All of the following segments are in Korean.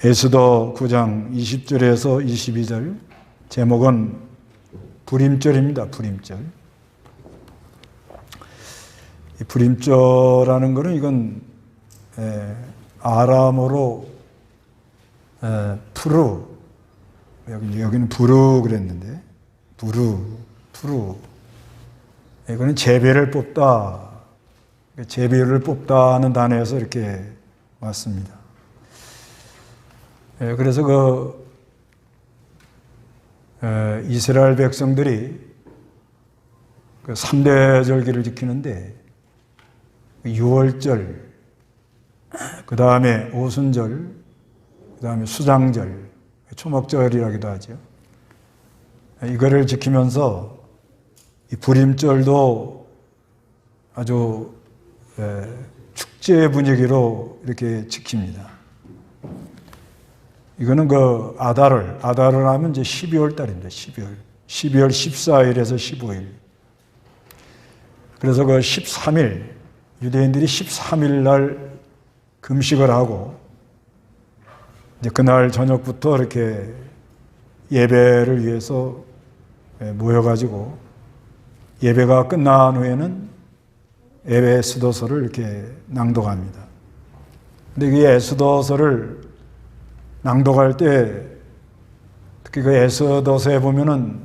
에스더 9장 20절에서 22절, 제목은 불임절입니다. 불임절. 이 불임절이라는 것은 이건 아람어로 푸르, 여기는 부르 그랬는데, 푸르. 이거는 제비를 뽑다, 제비를 뽑다는 단어에서 이렇게 왔습니다. 그래서 이스라엘 백성들이 3대 절기를 지키는데, 유월절, 그 다음에 오순절, 그 다음에 수장절, 초막절이라기도 하죠. 이거를 지키면서 이 불임절도 아주 축제 분위기로 이렇게 지킵니다. 이거는 아달을 하면 이제 12월 달입니다. 12월 14일에서 15일. 그래서 13일, 유대인들이 13일 날 금식을 하고, 이제 그날 저녁부터 이렇게 예배를 위해서 모여가지고, 예배가 끝난 후에는 예배 에스더서를 이렇게 낭독합니다. 근데 이 에스더서를 낭독할 때, 특히 그 에스더서에 보면은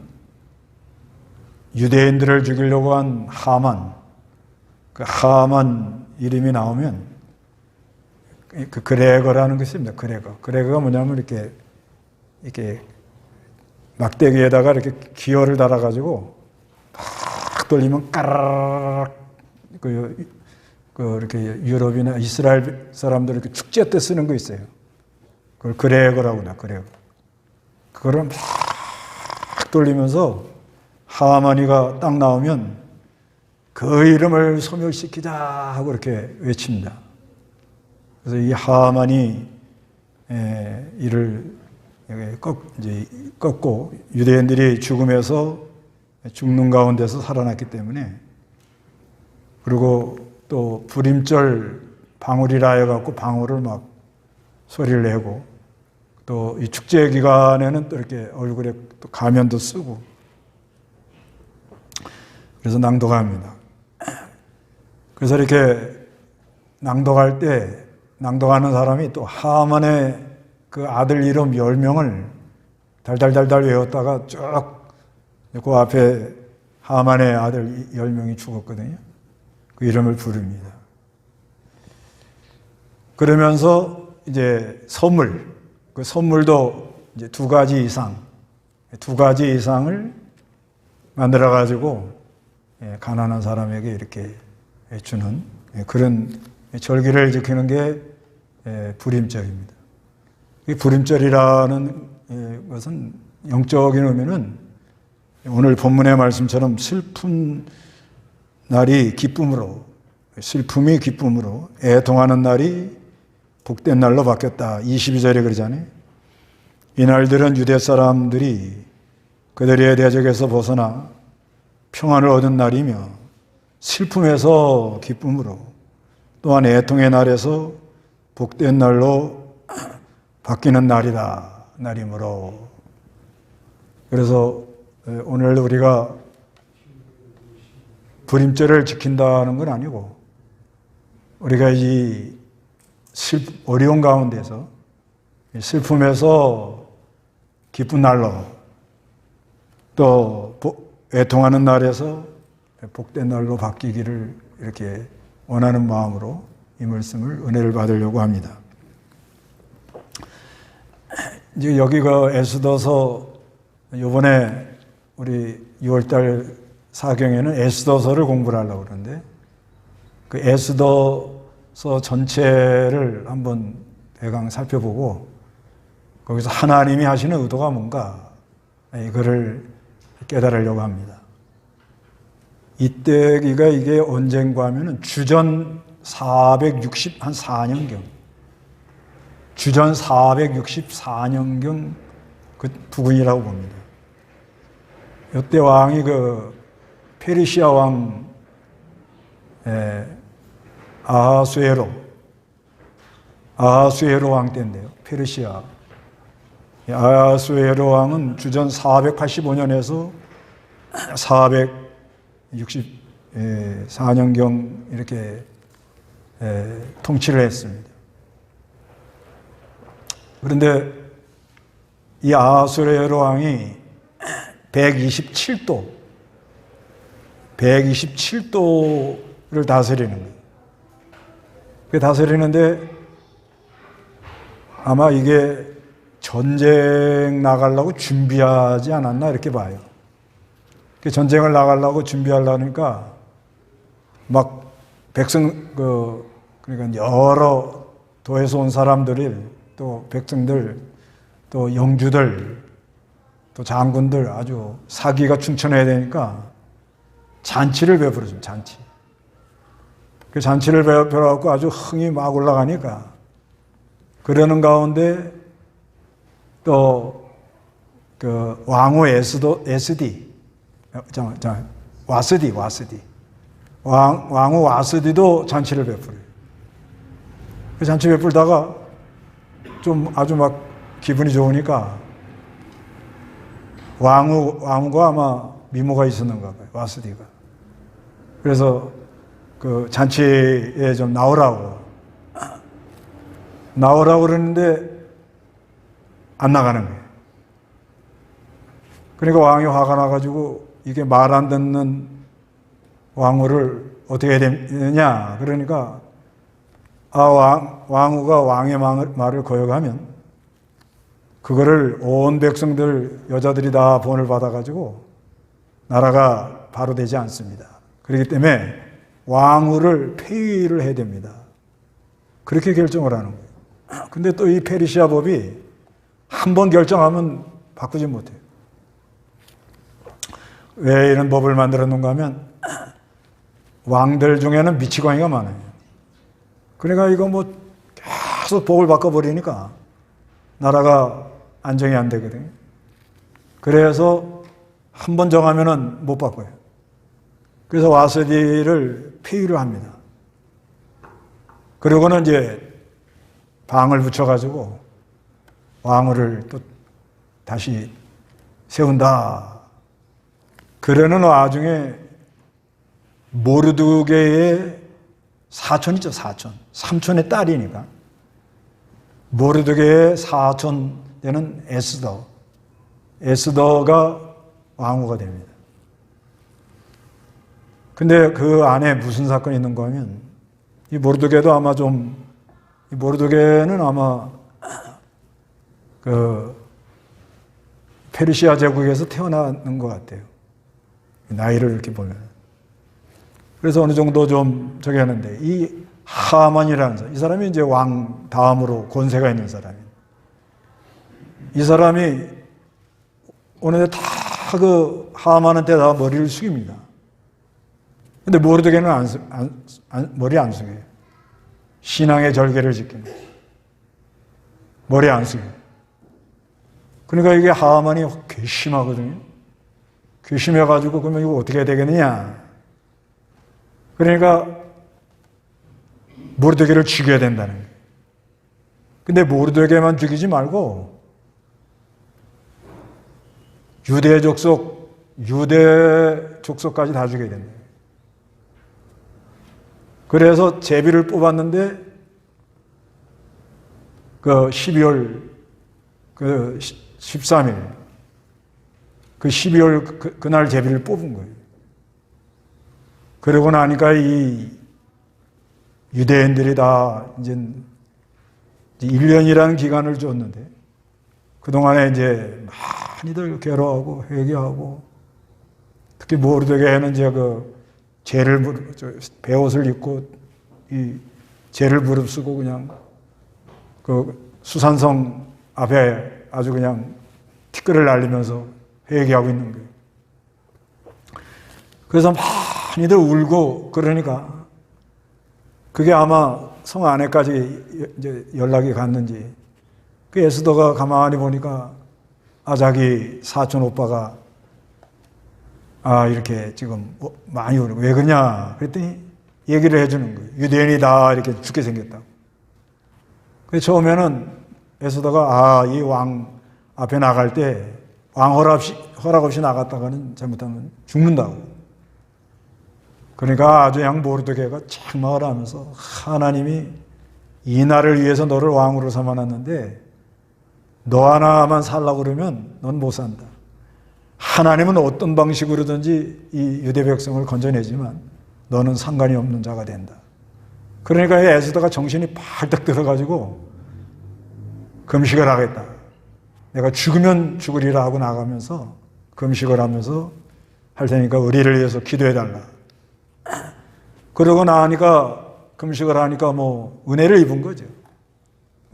유대인들을 죽이려고 한 하만, 그 하만 이름이 나오면 그 그레거라는 것이 있습니다. 그레거가 뭐냐면 이렇게 막대기에다가 이렇게 기어를 달아가지고 팍 돌리면 까르르 이렇게 유럽이나 이스라엘 사람들 이렇게 축제 때 쓰는 거 있어요. 그걸 그레거라고 해요. 그레거. 그거를 막 돌리면서 하만이가 딱 나오면 그 이름을 소멸시키자 하고 이렇게 외칩니다. 그래서 이 하만이 이를 꺾고 유대인들이 죽음에서 죽는 가운데서 살아났기 때문에, 그리고 또 불임절 방울이라 해갖고 방울을 막 소리를 내고, 또 이 축제 기간에는 또 이렇게 얼굴에 또 가면도 쓰고, 그래서 낭독합니다. 그래서 이렇게 낭독할 때 낭독하는 사람이 또 하만의 그 아들 이름 10명을 달달달달 외웠다가 쭉 그 앞에 하만의 아들 10명이 죽었거든요. 그 이름을 부릅니다. 그러면서 이제 그 선물도 이제 두 가지 이상을 만들어 가지고 가난한 사람에게 이렇게 주는 그런 절기를 지키는 게 불임절입니다. 이 불임절이라는 것은 영적인 의미는 오늘 본문의 말씀처럼 슬픈 날이 기쁨으로, 슬픔이 기쁨으로, 애통하는 날이 복된 날로 바뀌었다. 22절에 그러잖아요. 이 날들은 유대 사람들이 그들의 대적에서 벗어나 평안을 얻은 날이며, 슬픔에서 기쁨으로, 또한 애통의 날에서 복된 날로 바뀌는 날이므로. 그래서 오늘 우리가 불임절을 지킨다는 건 아니고, 우리가 이 어려운 가운데서 슬픔에서 기쁜 날로, 또 애통하는 날에서 복된 날로 바뀌기를 이렇게 원하는 마음으로 이 말씀을 은혜를 받으려고 합니다. 이제 여기가 에스더서, 이번에 우리 6월달 사경에는 에스더서를 공부를 하려고 그러는데, 그 에스더서 전체를 한번 대강 살펴보고 거기서 하나님이 하시는 의도가 뭔가 이거를 깨달으려고 합니다. 이때기가 이게 언젠가 하면은 주전 464년경, 주전 464년경 그 부근이라고 봅니다. 이때 왕이 페르시아 왕 아하수에로, 아하수에로 왕 때인데요. 페르시아. 아하수에로 왕은 주전 485년에서 464년경 이렇게 통치를 했습니다. 그런데 이 아하수에로 왕이 127도를 다스리는 거예요. 그 다스리는데 아마 이게 전쟁 나가려고 준비하지 않았나 이렇게 봐요. 전쟁을 나가려고 준비하려니까 막 그러니까 여러 도에서 온 사람들이 또 백성들 또 영주들 또 장군들 아주 사기가 충천해야 되니까 잔치를 베풀어줍니다. 잔치. 그 잔치를 베풀어갖고 아주 흥이 막 올라가니까 그러는 가운데 또 그 왕후 와스디 왕후 와스디도 잔치를 베풀어요. 그 잔치 베풀다가 좀 아주 막 기분이 좋으니까 왕후가 아마 미모가 있었는가 봐요. 와스디가. 그래서 그 잔치에 좀 나오라고 그러는데 안 나가는 거예요. 그러니까 왕이 화가 나가지고 이게 말 안 듣는 왕후를 어떻게 해야 되느냐. 그러니까 왕후가 왕의 말을 거역하면 그거를 온 백성들 여자들이 다 본을 받아가지고 나라가 바로 되지 않습니다. 그렇기 때문에 왕후를 폐위를 해야 됩니다. 그렇게 결정을 하는 거예요. 근데 또 이 페르시아 법이 한 번 결정하면 바꾸지 못해요. 왜 이런 법을 만들어 놓은가 하면 왕들 중에는 미치광이가 많아요. 그러니까 이거 뭐 계속 법을 바꿔버리니까 나라가 안정이 안 되거든요. 그래서 한 번 정하면은 못 바꿔요. 그래서 와스디를 폐위를 합니다. 그러고는 이제 방을 붙여가지고 왕후를 또 다시 세운다. 그러는 와중에 모르드게의 사촌이죠, 사촌. 삼촌의 딸이니까. 모르드게의 사촌 되는 에스더가 왕후가 됩니다. 근데 그 안에 무슨 사건이 있는 거면 이 모르드게도 아마 모르드게는 아마 그 페르시아 제국에서 태어나는 것 같아요. 나이를 이렇게 보면. 그래서 어느 정도 좀 저기 하는데 이 하만이라는 사람, 이 사람이 이제 왕 다음으로 권세가 있는 사람이에요. 이 사람이 오늘 다 그 하만한테 다 머리를 숙입니다. 근데 모르드게는 머리 안 숙여요. 신앙의 절개를 지키는 머리 안 숙여요. 그러니까 이게 하만이 괘씸하거든요. 괘씸해가지고 그러면 이거 어떻게 해야 되겠느냐. 그러니까 모르드게를 죽여야 된다는 거예요. 근데 모르드게만 죽이지 말고 유대 족속까지 다 죽여야 된다. 그래서 제비를 뽑았는데 그 12월 그 13일 그 12월 그날 제비를 뽑은 거예요. 그러고 나니까 이 유대인들이 다 이제 1년이라는 기간을 줬는데 그동안에 이제 많이들 괴로워하고 회개하고 특히 모르드게는 이제 그 베옷을 입고 이 죄를 무릅쓰고 그냥 그 수산성 앞에 아주 그냥 티끌을 날리면서 회개하고 있는 거예요. 그래서 많이들 울고 그러니까 그게 아마 성 안에까지 이제 연락이 갔는지 그 에스더가 가만히 보니까 자기 사촌 오빠가 이렇게 지금 많이 울고 왜 그러냐 그랬더니 얘기를 해주는 거예요. 유대인이 다 이렇게 죽게 생겼다고. 처음에는 에스더가 이 왕 앞에 나갈 때 왕 허락 없이 나갔다가는 잘못하면 죽는다고. 그러니까 아주 양 모르드게가 책망을 하면서 하나님이 이 날을 위해서 너를 왕으로 삼아놨는데 너 하나만 살라고 그러면 넌 못 산다. 하나님은 어떤 방식으로든지 이 유대 백성을 건져내지만 너는 상관이 없는 자가 된다. 그러니까 에스더가 정신이 발딱 들어가지고 금식을 하겠다. 내가 죽으면 죽으리라 하고 나가면서 금식을 하면서 할 테니까 우리를 위해서 기도해달라. 그러고 나니까 금식을 하니까 은혜를 입은 거죠.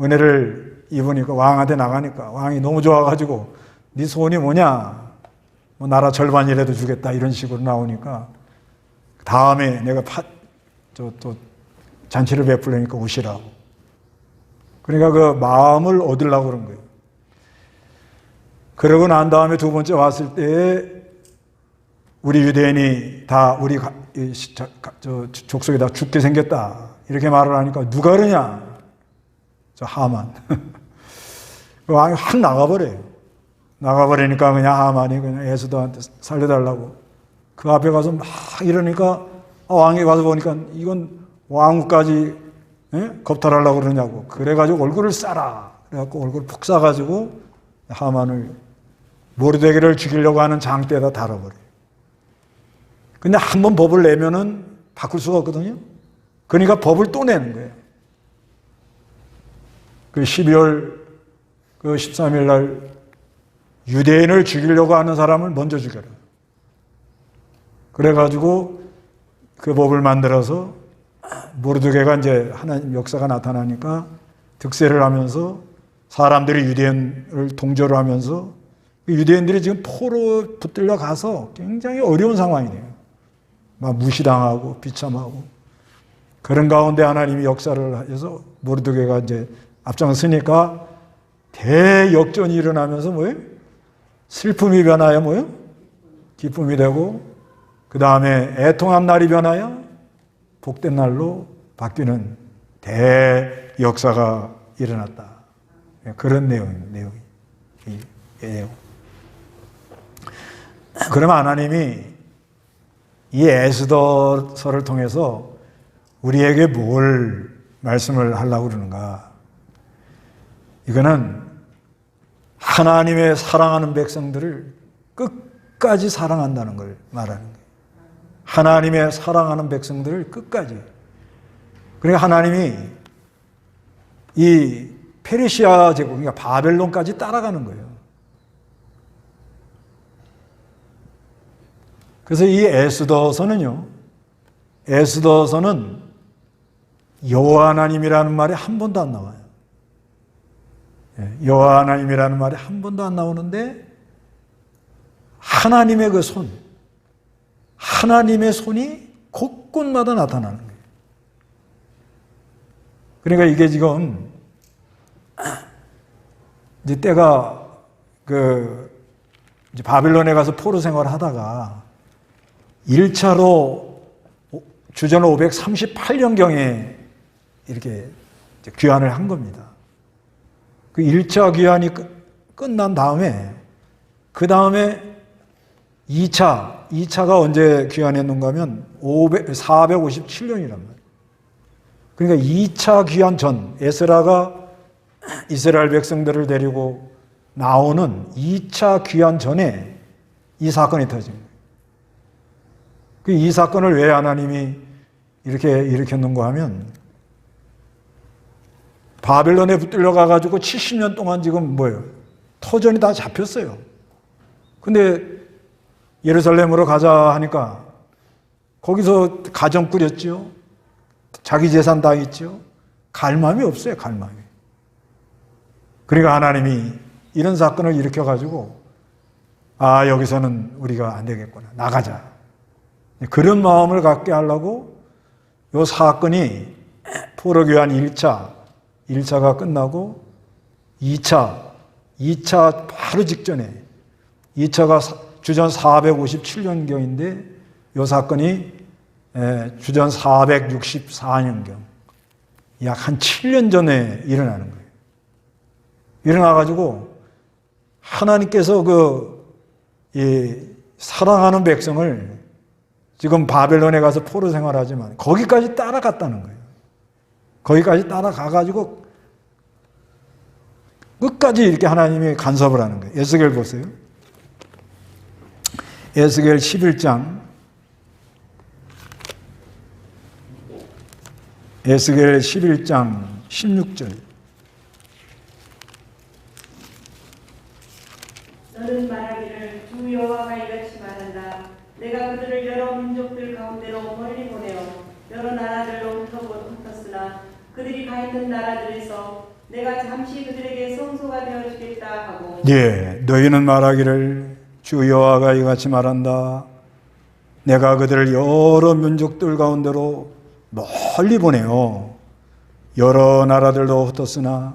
은혜를 입으니까 왕한테 나가니까 왕이 너무 좋아가지고 네 소원이 뭐냐? 나라 절반이라도 주겠다 이런 식으로 나오니까 다음에 내가 또 잔치를 베풀려니까 오시라고. 그러니까 그 마음을 얻으려고 그런 거예요. 그러고 난 다음에 두 번째 왔을 때 우리 유대인이 다 우리 족속이 다 죽게 생겼다 이렇게 말을 하니까 누가 그러냐? 저 하만. 왕이 확 나가버려요. 나가버리니까 그냥 하만이 그냥 에스더한테 살려달라고 그 앞에 가서 막 이러니까 왕이 가서 보니까 이건 왕후까지 겁탈하려고 그러냐고. 그래가지고 얼굴을 싸라. 그래갖고 얼굴을 푹 싸가지고 하만을 모르드게를 죽이려고 하는 장대에다 달아버려요. 근데 한 번 법을 내면은 바꿀 수가 없거든요. 그러니까 법을 또 내는 거예요. 그 12월 13일 날 유대인을 죽이려고 하는 사람을 먼저 죽여라. 그래가지고 그 법을 만들어서 모르드게가 이제 하나님 역사가 나타나니까 득세를 하면서 사람들이 유대인을 동조를 하면서 유대인들이 지금 포로 붙들려 가서 굉장히 어려운 상황이에요. 막 무시당하고 비참하고 그런 가운데 하나님이 역사를 해서 모르드게가 이제 앞장서니까 대역전이 일어나면서 슬픔이 변하여 기쁨이 되고 그 다음에 애통한 날이 변하여 복된 날로 바뀌는 대역사가 일어났다. 그런 내용이 그러면 하나님이 이 에스더서를 통해서 우리에게 뭘 말씀을 하려고 그러는가? 이거는 하나님의 사랑하는 백성들을 끝까지 사랑한다는 걸 말하는 거예요. 하나님의 사랑하는 백성들을 끝까지. 그러니까 하나님이 이 페르시아 제국, 그러니까 바벨론까지 따라가는 거예요. 그래서 이 에스더서는요, 에스더서는 여호와 하나님이라는 말이 한 번도 안 나와요. 여호와 하나님이라는 말이 한 번도 안 나오는데 하나님의 그 손, 하나님의 손이 곳곳마다 나타나는 거예요. 그러니까 이게 지금 이제 때가 이제 바빌론에 가서 포로 생활을 하다가 1차로 주전 538년경에 이렇게 귀환을 한 겁니다. 그 1차 귀환이 끝난 다음에 그 다음에 2차가 언제 귀환했는가 하면 457년이란 말이에요. 그러니까 2차 귀환 전 에스라가 이스라엘 백성들을 데리고 나오는 2차 귀환 전에 이 사건이 터진 거예요. 이 사건을 왜 하나님이 이렇게 일으켰는가 하면 바벨론에 붙들려 가가지고 70년 동안 지금 터전이 다 잡혔어요. 근데 예루살렘으로 가자 하니까 거기서 가정 꾸렸죠. 자기 재산 다 있죠. 갈 마음이 없어요. 갈 마음이. 그러니까 하나님이 이런 사건을 일으켜가지고 여기서는 우리가 안 되겠구나. 나가자. 그런 마음을 갖게 하려고 이 사건이 포로 귀환 1차가 끝나고 2차 바로 직전에 2차가 주전 457년경인데 이 사건이 주전 464년경 약 한 7년 전에 일어나는 거예요. 일어나가지고 하나님께서 사랑하는 백성을 지금 바벨론에 가서 포로 생활하지만 거기까지 따라갔다는 거예요. 거기까지 따라가가지고 끝까지 이렇게 하나님이 간섭을 하는 거예요. 에스겔 보세요. 에스겔 11장 에스겔 11장 16절. 너는 말하기를 주 여호와가 이같이 말한다. 내가 그들을 여러 민족들 가운데로 멀리 보내어 여러 나라들로 흩었으나 그들이 가 있는 나라들에서 내가 잠시 그들에게 성소가 되어주겠다 하고. 예, 너희는 말하기를 주 여호와가 이같이 말한다. 내가 그들을 여러 민족들 가운데로 멀리 보내요. 여러 나라들로 흩었으나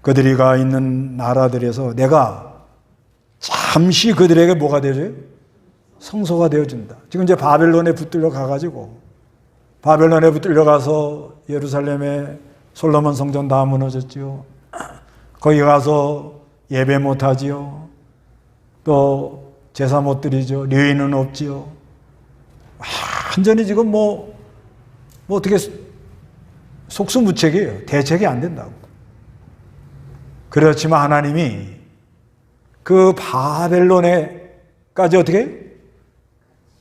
그들이 가 있는 나라들에서 내가 잠시 그들에게 뭐가 되죠? 성소가 되어준다. 지금 이제 바벨론에 붙들려 가가지고 바벨론에 붙들려 가서 예루살렘에 솔로몬 성전 다 무너졌지요. 거기 가서 예배 못하지요. 또 제사 못 드리죠. 류인은 없지요. 완전히 지금 뭐 어떻게 속수무책이에요. 대책이 안 된다고. 그렇지만 하나님이 그 바벨론에까지 어떻게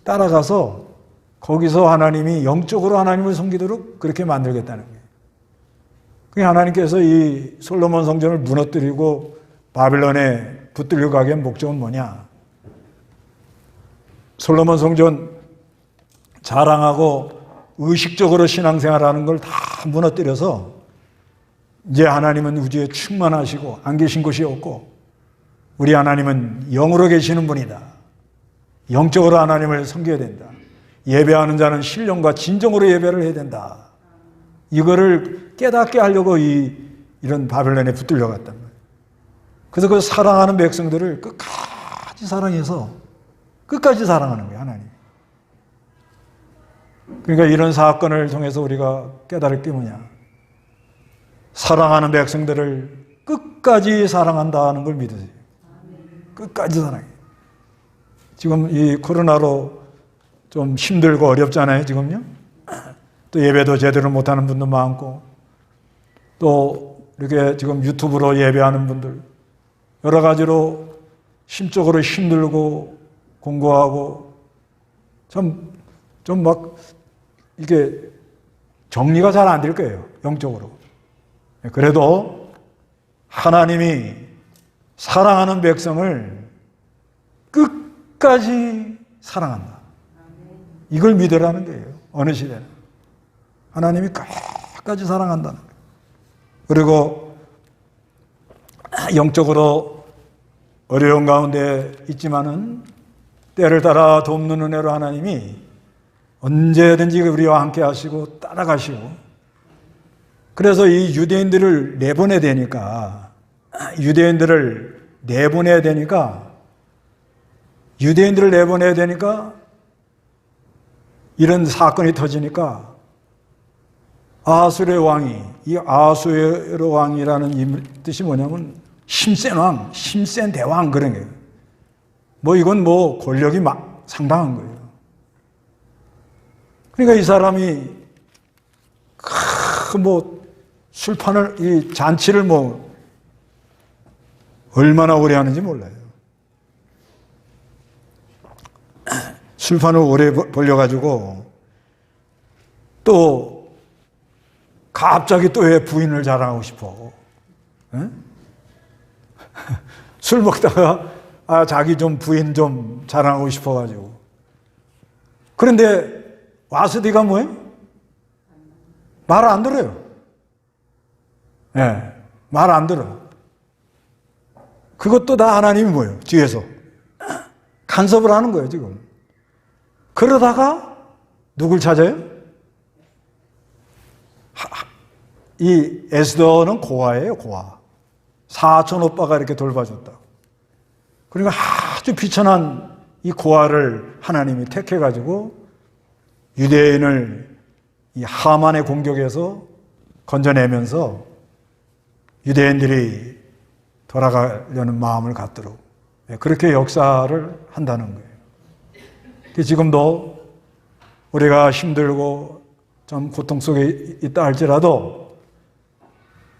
따라가서 거기서 하나님이 영적으로 하나님을 섬기도록 그렇게 만들겠다는 거예요. 그게 하나님께서 이 솔로몬 성전을 무너뜨리고 바벨론에 붙들려 가게 한 목적은 뭐냐? 솔로몬 성전 자랑하고 의식적으로 신앙생활하는 걸 다 무너뜨려서 이제 하나님은 우주에 충만하시고 안 계신 곳이 없고 우리 하나님은 영으로 계시는 분이다. 영적으로 하나님을 섬겨야 된다. 예배하는 자는 신령과 진정으로 예배를 해야 된다. 이거를 깨닫게 하려고 이런 바벨론에 붙들려 갔단 말이에요. 그래서 그 사랑하는 백성들을 끝까지 사랑해서 끝까지 사랑하는 거예요, 하나님. 그러니까 이런 사건을 통해서 우리가 깨달을 게 뭐냐? 사랑하는 백성들을 끝까지 사랑한다는 걸 믿으세요. 끝까지 사랑해. 지금 이 코로나로 좀 힘들고 어렵잖아요, 지금요. 또 예배도 제대로 못하는 분도 많고, 또 이렇게 지금 유튜브로 예배하는 분들, 여러 가지로 심적으로 힘들고 공부하고, 좀 막 이게 정리가 잘 안 될 거예요, 영적으로. 그래도 하나님이 사랑하는 백성을 끝까지 사랑한다. 이걸 믿으라는 거예요. 어느 시대나. 하나님이 끝까지 사랑한다는 거예요. 그리고 영적으로 어려운 가운데 있지만은 때를 따라 돕는 은혜로 하나님이 언제든지 우리와 함께 하시고 따라가시고, 그래서 이 유대인들을 내보내야 되니까 이런 사건이 터지니까 아수르의 왕이, 이 아수르 왕이라는 뜻이 뭐냐면 힘센 왕, 힘센 대왕 그런 거예요. 뭐 이건 뭐 권력이 막 상당한 거예요. 그러니까 이 사람이 술판을, 이 잔치를 얼마나 오래 하는지 몰라요. 술판을 오래 벌려가지고 또 갑자기 또 왜 부인을 자랑하고 싶어? 에? 술 먹다가 자기 좀 부인 좀 자랑하고 싶어가지고. 그런데 와스디가 뭐예요? 말을 안 들어요. 예, 말 안 들어. 그것도 다 하나님이 뭐예요? 뒤에서 간섭을 하는 거예요, 지금. 그러다가 누굴 찾아요? 이 에스더는 고아예요, 고아. 사촌 오빠가 이렇게 돌봐줬다. 그러니까 아주 비천한 이 고아를 하나님이 택해가지고 유대인을 이 하만의 공격에서 건져내면서 유대인들이 돌아가려는 마음을 갖도록 그렇게 역사를 한다는 거예요. 지금도 우리가 힘들고 좀 고통 속에 있다 할지라도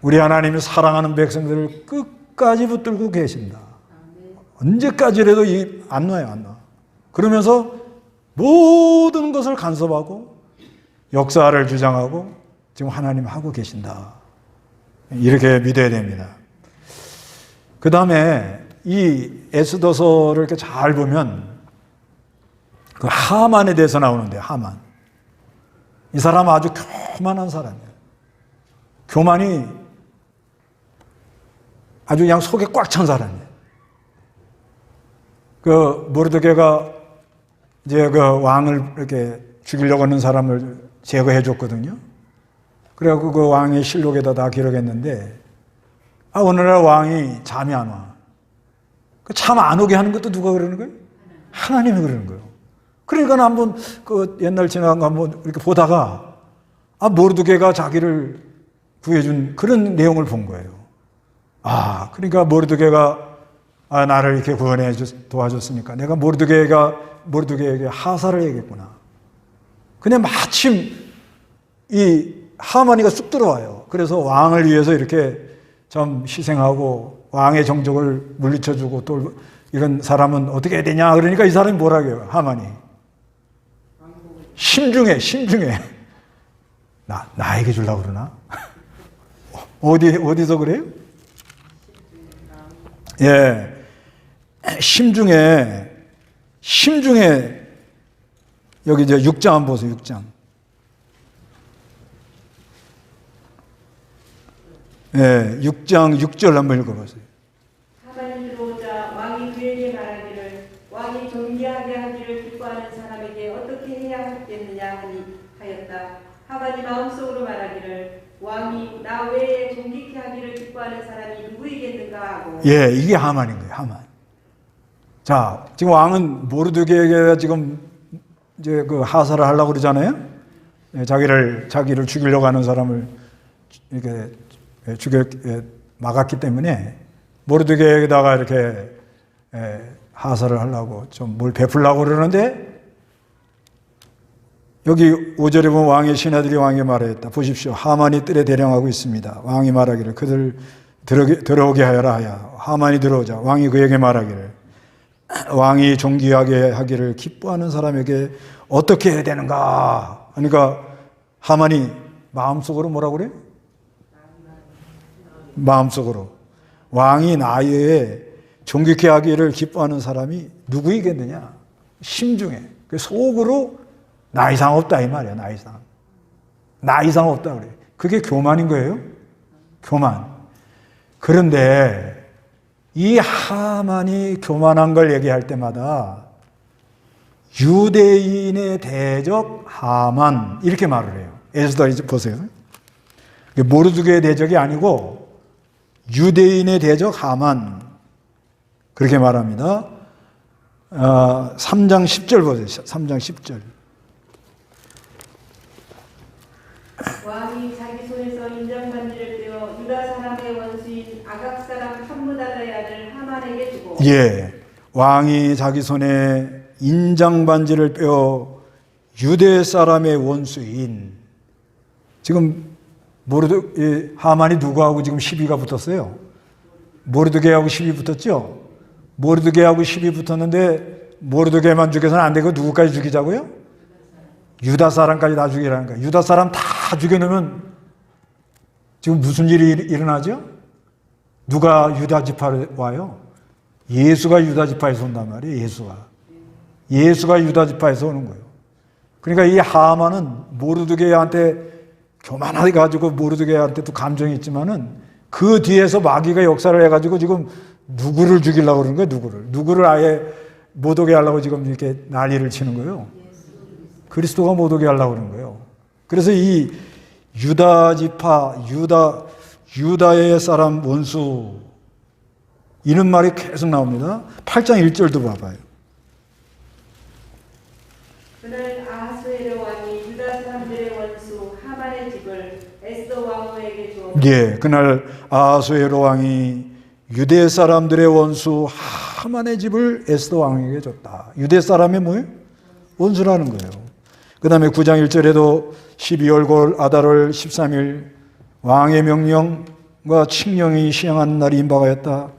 우리 하나님이 사랑하는 백성들을 끝까지 붙들고 계신다. 언제까지라도 안 놔요, 안 놔. 그러면서 모든 것을 간섭하고 역사를 주장하고 지금 하나님 하고 계신다. 이렇게 믿어야 됩니다. 그 다음에 이 에스더서를 이렇게 잘 보면 그 하만에 대해서 나오는데, 하만. 이 사람은 아주 교만한 사람이에요. 교만이 아주 그냥 속에 꽉 찬 사람이에요. 그 모르드게가 이제 그 왕을 이렇게 죽이려고 하는 사람을 제거해 줬거든요. 그래갖고 그 왕의 실록에다 다 기록했는데, 오늘날 왕이 잠이 안 와. 잠 안 오게 하는 것도 누가 그러는 거예요? 하나님이 그러는 거예요. 그러니까 한번 그 옛날 지나간 거 한번 이렇게 보다가 모르드게가 자기를 구해준 그런 내용을 본 거예요. 그러니까 모르드게가 나를 이렇게 구원해 도와줬으니까 내가 모르드게에게 하사를 해야겠구나. 근데 마침 이 하만이가 쑥 들어와요. 그래서 왕을 위해서 이렇게 좀 희생하고 왕의 정적을 물리쳐주고 또 이런 사람은 어떻게 해야 되냐. 그러니까 이 사람이 뭐라고 해요, 하만이. 심중에. 나에게 주려고 그러나? 어디서 그래요? 예. 심중에, 여기 이제 6장 한번 보세요, 6장. 예, 6장 6절 한번 읽어보세요. 하만이 들어오자 왕이 그에게 말하기를 왕이 존귀하게 하기를 기뻐하는 사람에게 어떻게 해야 하겠느냐 하였다. 하만이 마음속으로 말하기를 왕이 나 외에 존귀케 하기를 기뻐하는 사람이 누구이겠는가 하고. 예, 이게 하만인 거예요, 하만. 자, 지금 왕은 모르드게에게 지금 이제 그 하사를 하려고 그러잖아요. 예, 자기를 죽이려고 하는 사람을 이렇게 막았기 때문에 모르드게에다가 이렇게 하사를 하려고 좀 뭘 베풀려고 그러는데, 여기 5절에 보면 왕의 신하들이 왕에게 말하였다. 보십시오. 하만이 뜰에 대령하고 있습니다. 왕이 말하기를 그들 들어오게 하여라 하여. 하만이 들어오자 왕이 그에게 말하기를 왕이 존귀하게 하기를 기뻐하는 사람에게 어떻게 해야 되는가. 그러니까 하만이 마음속으로 뭐라고 그래요? 마음속으로 왕이 나의 존귀케 하기를 기뻐하는 사람이 누구이겠느냐. 심중에, 속으로 나 이상 없다 이 말이야. 나 이상 없다 그래. 그게 교만인 거예요. 교만. 그런데 이 하만이 교만한 걸 얘기할 때마다 유대인의 대적 하만 이렇게 말을 해요. 에스더 이제 보세요. 모르드게의 대적이 아니고 유대인의 대적 하만 그렇게 말합니다. 3장 10절 보세요. 3장 10절. 왕이 자기 손에서 인장반지를 떼어 유다 사람의 원수인 아각 사람 함므다다의 아들 하만에게 주고. 예, 왕이 자기 손에 인장반지를 빼어 유대 사람의 원수인, 지금 하만이 누구하고 지금 시비가 붙었어요? 모르드게하고 시비 붙었죠? 모르드게하고 시비 붙었는데 모르드게만 죽여서는 안 되고 누구까지 죽이자고요? 유다 사람까지 다 죽이라는 거예요. 유다 사람 다 죽여놓으면 지금 무슨 일이 일어나죠? 누가 유다 지파로 와요? 예수가 유다 지파에서 온단 말이에요. 예수가 유다 지파에서 오는 거예요. 그러니까 이 하만은 모르드게한테 교만하게 가지고 모르드게한테도 감정이 있지만은 그 뒤에서 마귀가 역사를 해가지고 지금 누구를 죽이려고 그러는 거예요. 누구를 아예 못 오게 하려고 지금 이렇게 난리를 치는 거예요. 그리스도가 못 오게 하려고 그러는 거예요. 그래서 이 유다 지파, 유다의 사람 원수 이런 말이 계속 나옵니다. 8장 1절도 봐봐요. 그는 아하스웨로 왕이 유다 사람들의 원수 하만의 집을 에스더 왕후의 예, 그날 아하수에로 왕이 유대 사람들의 원수 하만의 집을 에스더 왕에게 줬다. 유대 사람이 뭐예요? 원수라는 거예요. 그 다음에 9장 1절에도 12월 9월 아달월 13일 왕의 명령과 칙령이 시행하는 날이 임박하였다.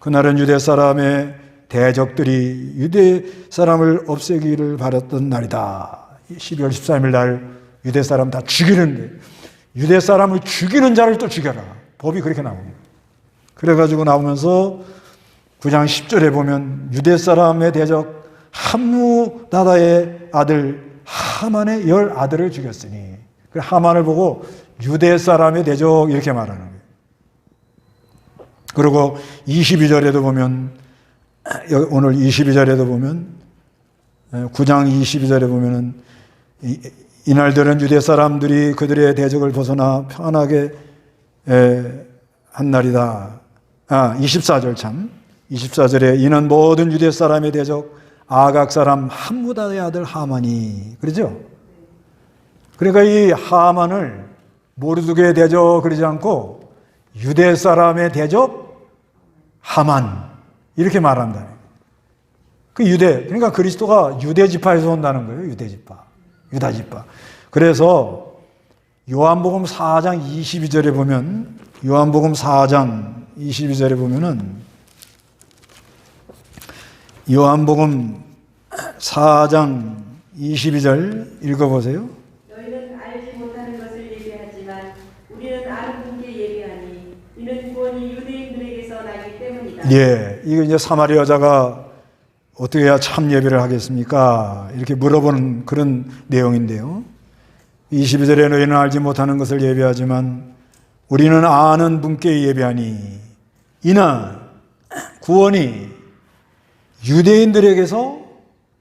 그날은 유대 사람의 대적들이 유대 사람을 없애기를 바랐던 날이다. 12월 13일 날 유대 사람 다 죽이는데 유대 사람을 죽이는 자를 또 죽여라. 법이 그렇게 나옵니다. 그래가지고 나오면서 9장 10절에 보면 유대 사람의 대적 함무다다의 아들 하만의 10 아들을 죽였으니 그 하만을 보고 유대 사람의 대적 이렇게 말하는 거예요. 그리고 22절에도 보면 오늘 22절에도 보면 9장 22절에 보면은 이날들은 유대 사람들이 그들의 대적을 벗어나 편하게 한 날이다. 24절 참 24절에 이는 모든 유대 사람의 대적 아각 사람 함무다의 아들 하만이 그러죠? 그러니까 이 하만을 모르드게의 대적 그러지 않고 유대 사람의 대적 하만 이렇게 말한다. 그 유대 그러니까 그리스도가 유대 지파에서 온다는 거예요. 유대 지파, 유다 지파. 그래서 요한복음 4장 22절에 보면 요한복음 4장 22절에 보면은 요한복음 4장 22절 읽어보세요. 너희는 알지 못하는 것을 예비하지만 우리는 아는 분께 예비하니 이는 구원이 유대인들에게서 나기 때문이다. 예, 이거 이제 사마리 여자가 어떻게 해야 참 예배를 하겠습니까? 이렇게 물어보는 그런 내용인데요. 22절에 너희는 알지 못하는 것을 예비하지만 우리는 아는 분께 예비하니 이는 구원이 유대인들에게서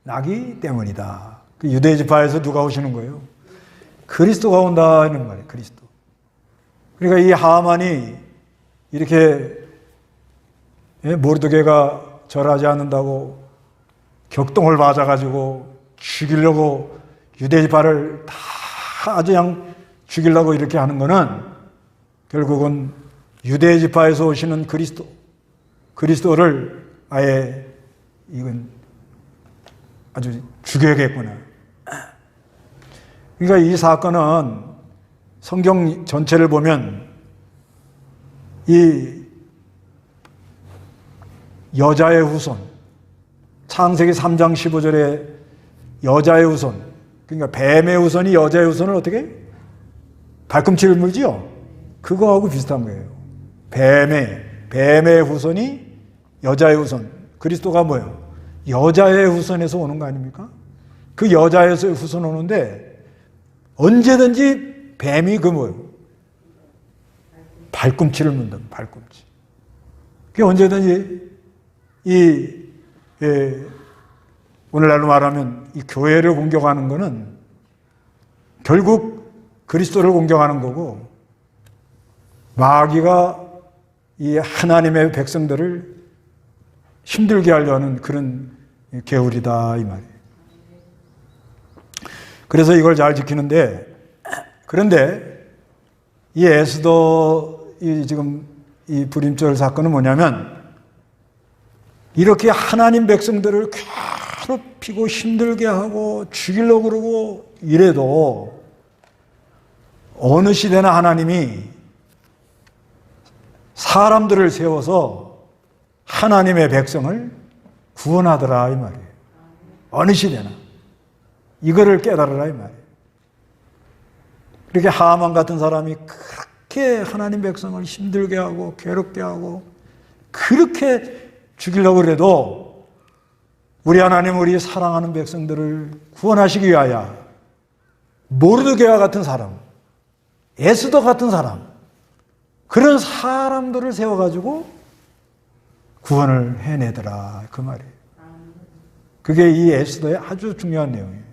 나기 때문이다. 그 유대 지파에서 누가 오시는 거예요? 그리스도가 온다는 말이에요. 그리스도. 그러니까 이 하만이 이렇게 모르드게가 절하지 않는다고 격동을 맞아가지고 죽이려고 유대 지파를 다 아주 그냥 죽이려고 이렇게 하는 거는 결국은 유대 지파에서 오시는 그리스도를 아예 이건 아주 죽여야겠구나. 그러니까 이 사건은 성경 전체를 보면 이 여자의 후손, 창세기 3장 15절에 여자의 후손, 그러니까 뱀의 후손이 여자의 후손을 어떻게? 발꿈치를 물지요? 그거하고 비슷한 거예요. 뱀의 후손이 여자의 후손. 그리스도가 뭐예요? 여자의 후손에서 오는 거 아닙니까? 그 여자에서 후손 오는데 언제든지 뱀이 그 뭐예요? 발꿈치를 문다. 발꿈치. 그게 언제든지 오늘날로 말하면 이 교회를 공격하는 거는 결국 그리스도를 공격하는 거고 마귀가 이 하나님의 백성들을 힘들게 하려는 그런 계율이다 이 말이에요. 그래서 이걸 잘 지키는데 그런데 이 에스더 지금 이 불임절 사건은 뭐냐면 이렇게 하나님 백성들을 괴롭히고 힘들게 하고 죽이려고 그러고 이래도 어느 시대나 하나님이 사람들을 세워서 하나님의 백성을 구원하더라 이 말이에요. 어느 시대나 이거를 깨달으라 이 말이에요. 그렇게 하만 같은 사람이 그렇게 하나님 백성을 힘들게 하고 괴롭게 하고 그렇게 죽이려고 그래도 우리 하나님 우리 사랑하는 백성들을 구원하시기 위하여 모르드게와 같은 사람, 에스더 같은 사람 그런 사람들을 세워가지고 구원을 해내더라 그 말이에요. 그게 이 에스더의 아주 중요한 내용이에요.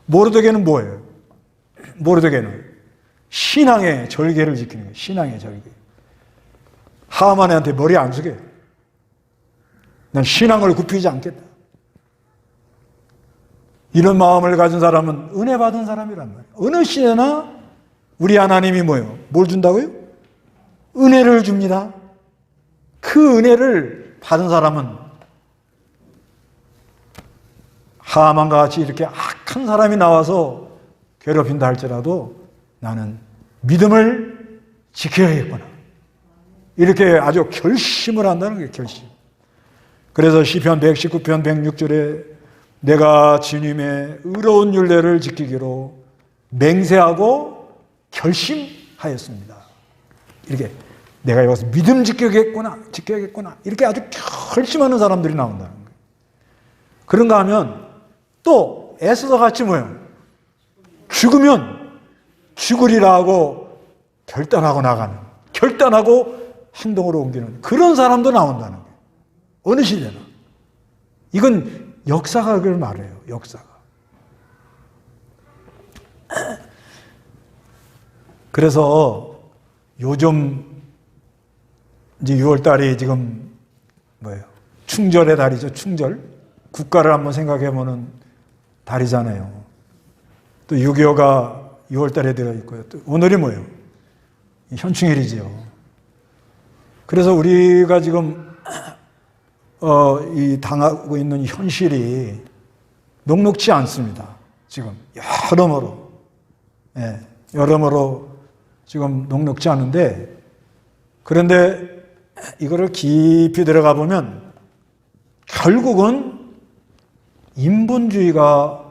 모르드게는 뭐예요? 모르드게는 신앙의 절개를 지키는 거예요. 신앙의 절개. 하만한테 머리 안 숙여요. 난 신앙을 굽히지 않겠다. 이런 마음을 가진 사람은 은혜 받은 사람이란 말이에요. 어느 시대나 우리 하나님이 뭐예요? 뭘 준다고요? 은혜를 줍니다. 그 은혜를 받은 사람은 하만과 같이 이렇게 악한 사람이 나와서 괴롭힌다 할지라도 나는 믿음을 지켜야겠구나. 이렇게 아주 결심을 한다는 게 결심. 그래서 시편 119편 106절에 내가 주님의 의로운 율례를 지키기로 맹세하고 결심하였습니다. 이렇게 내가 여기서 믿음 지켜야겠구나. 이렇게 아주 결심하는 사람들이 나온다는 거예요. 그런가 하면 또 애써서 같이 뭐예요? 죽으면 죽으리라 하고 결단하고 나가는, 결단하고 행동으로 옮기는 그런 사람도 나온다는 거예요. 어느 시대나. 이건 역사가 그걸 말해요. 역사가. 그래서 요즘 이제 6월 달이 지금 뭐예요? 충절의 달이죠. 충절. 국가를 한번 생각해 보는 달이잖아요. 또 6.25가 6월 달에 들어있고요. 또 오늘이 뭐예요? 현충일이지요. 그래서 우리가 지금 이 당하고 있는 현실이 녹록지 않습니다. 지금 여러모로, 여러모로 지금 녹록지 않은데, 그런데 이거를 깊이 들어가 보면 결국은 인본주의가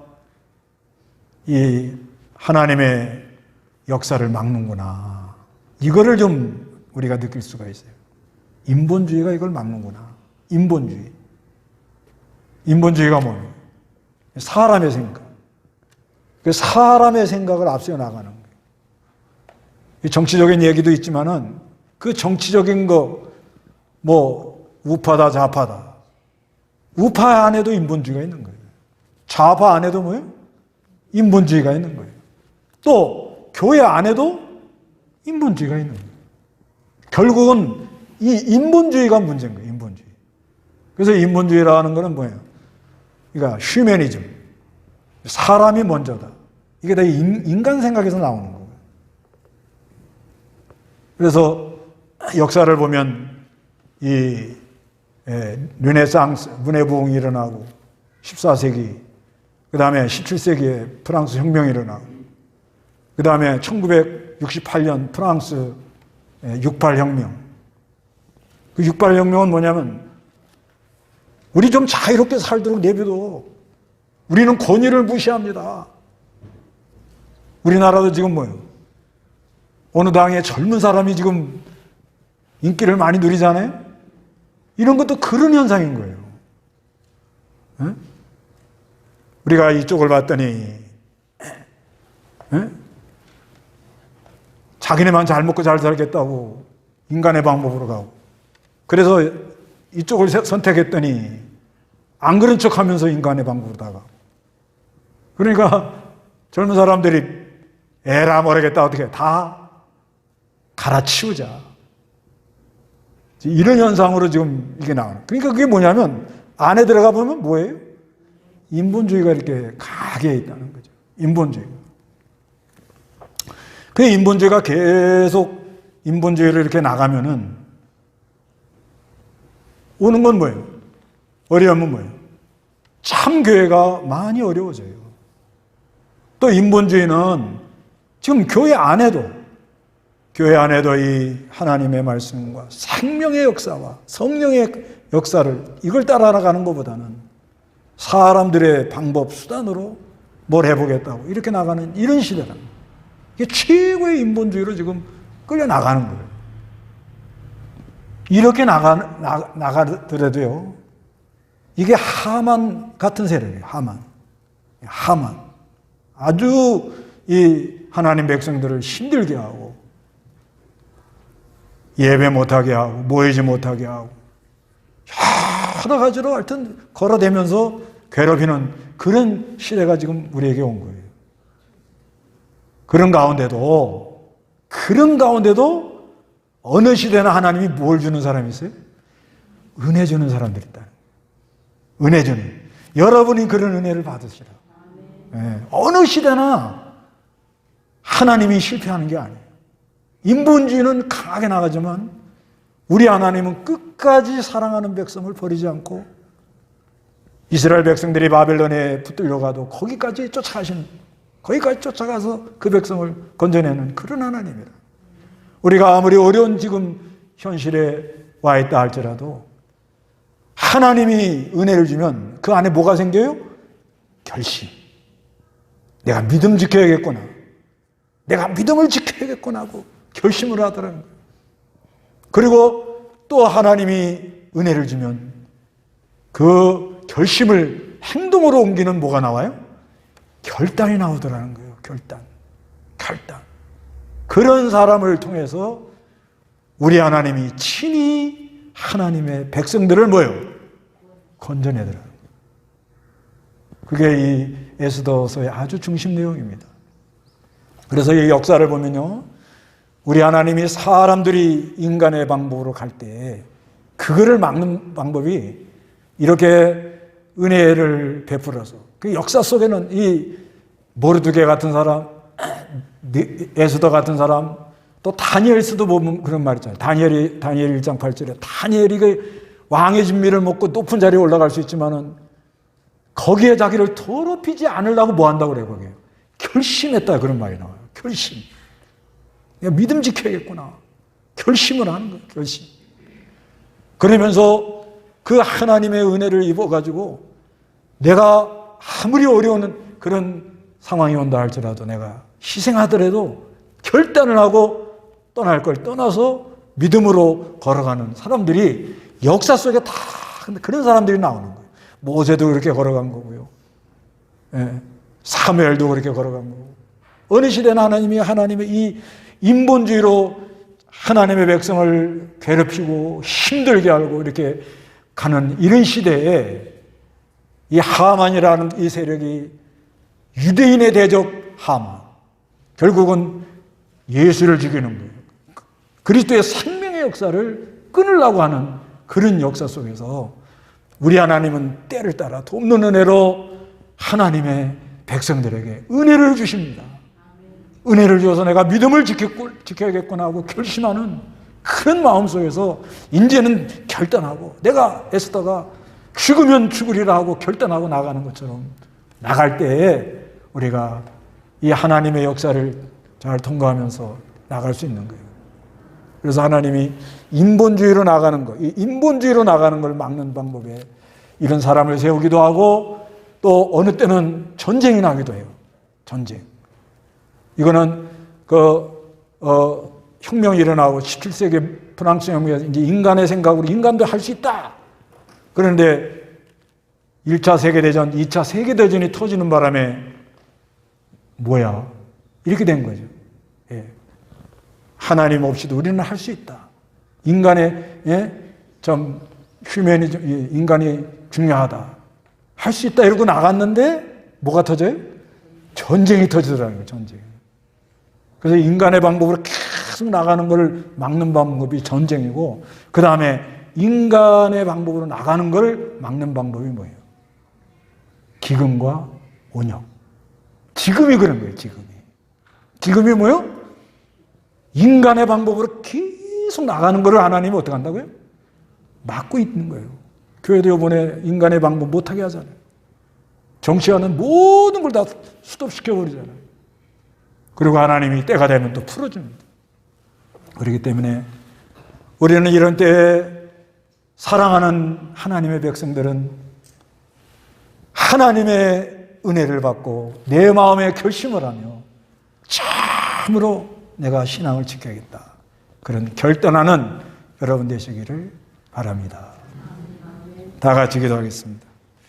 이 하나님의 역사를 막는구나. 이거를 좀 우리가 느낄 수가 있어요. 인본주의가 이걸 막는구나. 인본주의. 인본주의가 뭐예요? 사람의 생각. 그 사람의 생각을 앞세워 나가는 거예요. 정치적인 얘기도 있지만은 그 정치적인 거, 뭐, 우파다, 좌파다. 우파 안에도 인본주의가 있는 거예요. 좌파 안에도 뭐예요? 인본주의가 있는 거예요. 또, 교회 안에도 인본주의가 있는 거예요. 결국은 이 인본주의가 문제인 거예요, 인본주의. 그래서 인본주의라는 거는 뭐예요? 그러니까 휴머니즘. 사람이 먼저다. 이게 다 인간 생각에서 나오는 거예요. 그래서 역사를 보면 이 르네상스, 문해부흥이 일어나고 14세기, 그 다음에 17세기에 프랑스 혁명이 일어나고, 그 다음에 1968년 프랑스 68혁명. 그 68혁명은 뭐냐면 우리 좀 자유롭게 살도록 내버려. 우리는 권위를 무시합니다. 우리나라도 지금 뭐예요? 어느 당의 젊은 사람이 지금 인기를 많이 누리잖아요? 이런 것도 그런 현상인 거예요. 에? 우리가 이쪽을 봤더니 자기네만 잘 먹고 잘 살겠다고 인간의 방법으로 가고, 그래서 이쪽을 선택했더니 안 그런 척하면서 인간의 방법으로 다가고, 그러니까 젊은 사람들이 에라 모르겠다, 어떻게 다 갈아치우자, 이런 현상으로 지금 이게 나오는. 그러니까 그게 뭐냐면 안에 들어가 보면 뭐예요? 인본주의가 이렇게 강하게 있다는 거죠. 인본주의가. 그 인본주의가 계속 인본주의를 이렇게 나가면은 오는 건 뭐예요? 어려움은 뭐예요? 참 교회가 많이 어려워져요. 또 인본주의는 지금 교회 안에도 이 하나님의 말씀과 생명의 역사와 성령의 역사를 이걸 따라가는 것보다는 사람들의 방법, 수단으로 뭘 해보겠다고 이렇게 나가는 이런 시대란 말이에요. 이게 최고의 인본주의로 지금 끌려나가는 거예요. 이렇게 나가더라도요, 이게 하만 같은 세력이에요. 하만. 아주 이 하나님 백성들을 힘들게 하고, 예배 못하게 하고, 모이지 못하게 하고, 여러 가지로 하여튼 걸어대면서 괴롭히는 그런 시대가 지금 우리에게 온 거예요. 그런 가운데도 어느 시대나 하나님이 뭘 주는 사람이 있어요? 은혜 주는 사람들이 있다. 은혜 주는. 여러분이 그런 은혜를 받으시라. 네. 어느 시대나 하나님이 실패하는 게 아니에요. 인본주의는 강하게 나가지만 우리 하나님은 끝까지 사랑하는 백성을 버리지 않고 이스라엘 백성들이 바벨론에 붙들려가도 거기까지 쫓아가서 그 백성을 건져내는 그런 하나님이라. 우리가 아무리 어려운 지금 현실에 와 있다 할지라도 하나님이 은혜를 주면 그 안에 뭐가 생겨요? 결심. 내가 믿음 지켜야겠구나. 내가 믿음을 지켜야겠구나 하고 결심을 하더라는 거예요. 그리고 또 하나님이 은혜를 주면 그 결심을 행동으로 옮기는 뭐가 나와요? 결단이 나오더라는 거예요. 결단. 그런 사람을 통해서 우리 하나님이 친히 하나님의 백성들을 뭐예요? 건져내더라는 거예요. 그게 이 에스더서의 아주 중심 내용입니다. 그래서 이 역사를 보면요, 우리 하나님이 사람들이 인간의 방법으로 갈 때 그거를 막는 방법이 이렇게 은혜를 베풀어서 그 역사 속에는 이 모르드게 같은 사람, 에스더 같은 사람, 또 다니엘서도 보면 그런 말 있잖아요. 다니엘 1장 8절에 다니엘이 그 왕의 진미를 먹고 높은 자리에 올라갈 수 있지만은 거기에 자기를 더럽히지 않으려고 뭐 한다고 그래요, 거기에. 결심했다 그런 말이 나와요. 결심. 내가 믿음 지켜야겠구나. 결심을 하는 거예요. 결심. 그러면서 그 하나님의 은혜를 입어가지고 내가 아무리 어려운 그런 상황이 온다 할지라도 내가 희생하더라도 결단을 하고 떠날 걸 떠나서 믿음으로 걸어가는 사람들이 역사 속에 다 그런 사람들이 나오는 거예요. 모세도 그렇게 걸어간 거고요. 사무엘도 그렇게 걸어간 거고. 어느 시대는 하나님의 이 인본주의로 하나님의 백성을 괴롭히고 힘들게 하고 이렇게 가는 이런 시대에 이 하만이라는 이 세력이 유대인의 대적 하만, 결국은 예수를 죽이는 거예요. 그리스도의 생명의 역사를 끊으려고 하는 그런 역사 속에서 우리 하나님은 때를 따라 돕는 은혜로 하나님의 백성들에게 은혜를 주십니다. 은혜를 주어서 내가 믿음을 지켜야겠구나 하고 결심하는 그런 마음 속에서 이제는 결단하고 내가 에스더가 죽으면 죽으리라 하고 결단하고 나가는 것처럼 나갈 때에 우리가 이 하나님의 역사를 잘 통과하면서 나갈 수 있는 거예요. 그래서 하나님이 인본주의로 나가는 거, 이 인본주의로 나가는 걸 막는 방법에 이런 사람을 세우기도 하고 또 어느 때는 전쟁이 나기도 해요. 전쟁. 이거는 혁명이 일어나고 17세기 프랑스 혁명이 이제 인간의 생각으로 인간도 할 수 있다. 그런데 1차 세계대전, 2차 세계대전이 터지는 바람에 뭐야? 이렇게 된 거죠. 예. 하나님 없이도 우리는 할 수 있다. 인간의 좀 휴머니즘, 인간이 중요하다. 할 수 있다 이러고 나갔는데 뭐가 터져요? 전쟁이 터지더라는 거예요. 전쟁. 그래서 인간의 방법으로 계속 나가는 걸 막는 방법이 전쟁이고 그 다음에 인간의 방법으로 나가는 걸 막는 방법이 뭐예요? 기금과 온역. 지금이 그런 거예요. 지금이 뭐예요? 인간의 방법으로 계속 나가는 걸 하나님이 어떻게 한다고요? 막고 있는 거예요. 교회도 이번에 인간의 방법 못하게 하잖아요. 정치하는 모든 걸 다 스톱시켜버리잖아요. 그리고 하나님이 때가 되면 또 풀어줍니다. 그렇기 때문에 우리는 이런 때에 사랑하는 하나님의 백성들은 하나님의 은혜를 받고 내 마음에 결심을 하며 참으로 내가 신앙을 지켜야겠다. 그런 결단하는 여러분 되시기를 바랍니다. 다 같이 기도하겠습니다.